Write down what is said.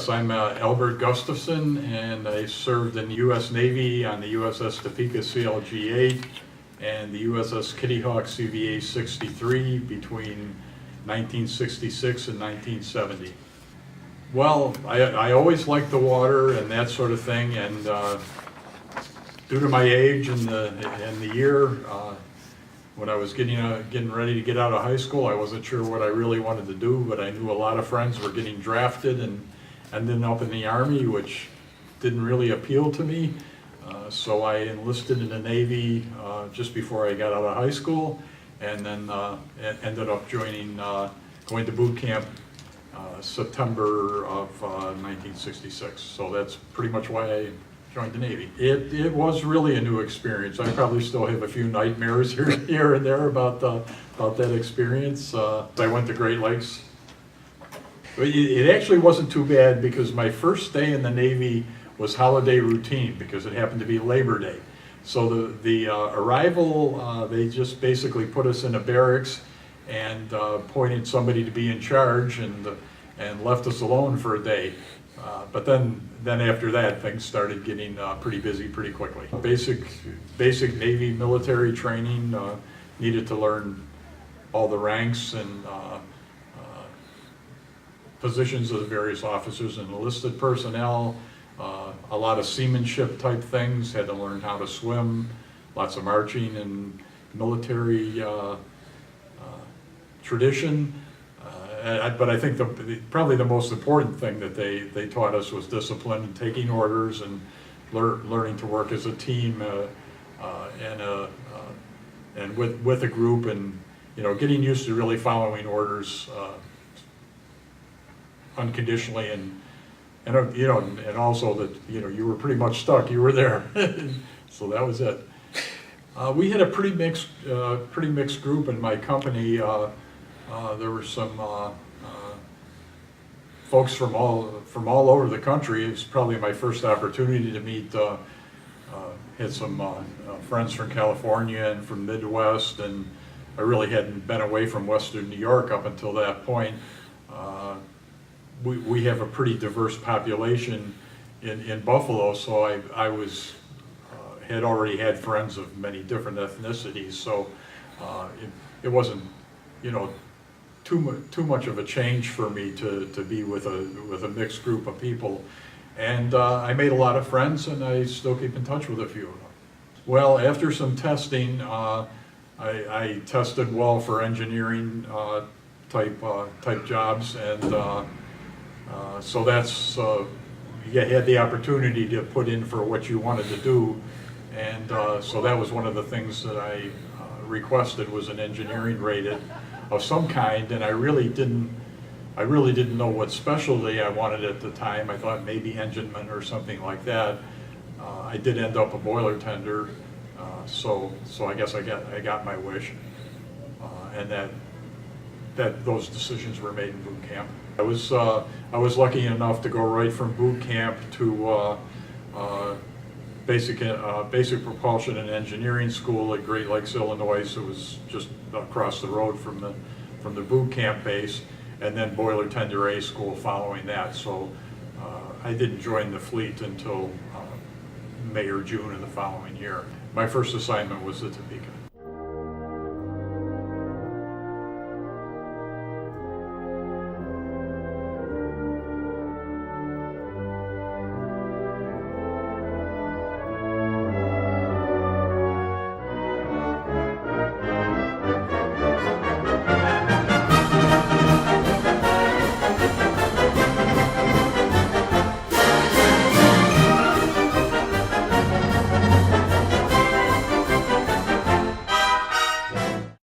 I'm Albert Gustafson, and I served in the U.S. Navy on the USS Topeka CLG-8 and the USS Kitty Hawk CVA-63 between 1966 and 1970. Well, I always liked the water and that sort of thing, and due to my age and the year, when I was getting ready to get out of high school, I wasn't sure what I really wanted to do, but I knew a lot of friends were getting drafted and ending up in the Army, which didn't really appeal to me. So I enlisted in the Navy just before I got out of high school, and then ended up going to boot camp September of 1966. So that's pretty much why I joined the Navy. It was really a new experience. I probably still have a few nightmares here and there about that experience. I went to Great Lakes. It actually wasn't too bad because my first day in the Navy was holiday routine because it happened to be Labor Day. So the arrival, they just basically put us in a barracks and appointed somebody to be in charge and left us alone for a day. But then after that, things started getting pretty busy pretty quickly. Basic Navy military training, needed to learn all the ranks and positions of the various officers and enlisted personnel, a lot of seamanship type things, had to learn how to swim, lots of marching and military tradition. But I think probably the most important thing that they taught us was discipline and taking orders and learning to work as a team and with a group, and getting used to really following orders unconditionally, and also that you were pretty much stuck. You were there, so that was it. We had a pretty mixed group in my company. There were some folks from all over the country. It was probably my first opportunity to meet. Had some friends from California and from Midwest, and I really hadn't been away from Western New York up until that point. We have a pretty diverse population in Buffalo, so I had already had friends of many different ethnicities, so it wasn't too much of a change for me to be with a mixed group of people. And I made a lot of friends, and I still keep in touch with a few of them. Well, after some testing, I tested well for engineering type jobs, and so that's you had the opportunity to put in for what you wanted to do, and so that was one of the things that I requested, was an engineering rated of some kind, and I really didn't know what specialty I wanted at the time. I thought maybe engineman or something like that. I did end up a boiler tender, so I guess I got my wish, and that those decisions were made in boot camp. I was lucky enough to go right from boot camp to basic propulsion and engineering school at Great Lakes, Illinois. So it was just across the road from the boot camp base, and then boiler tender A school following that. So I didn't join the fleet until May or June of the following year. My first assignment was at Topeka.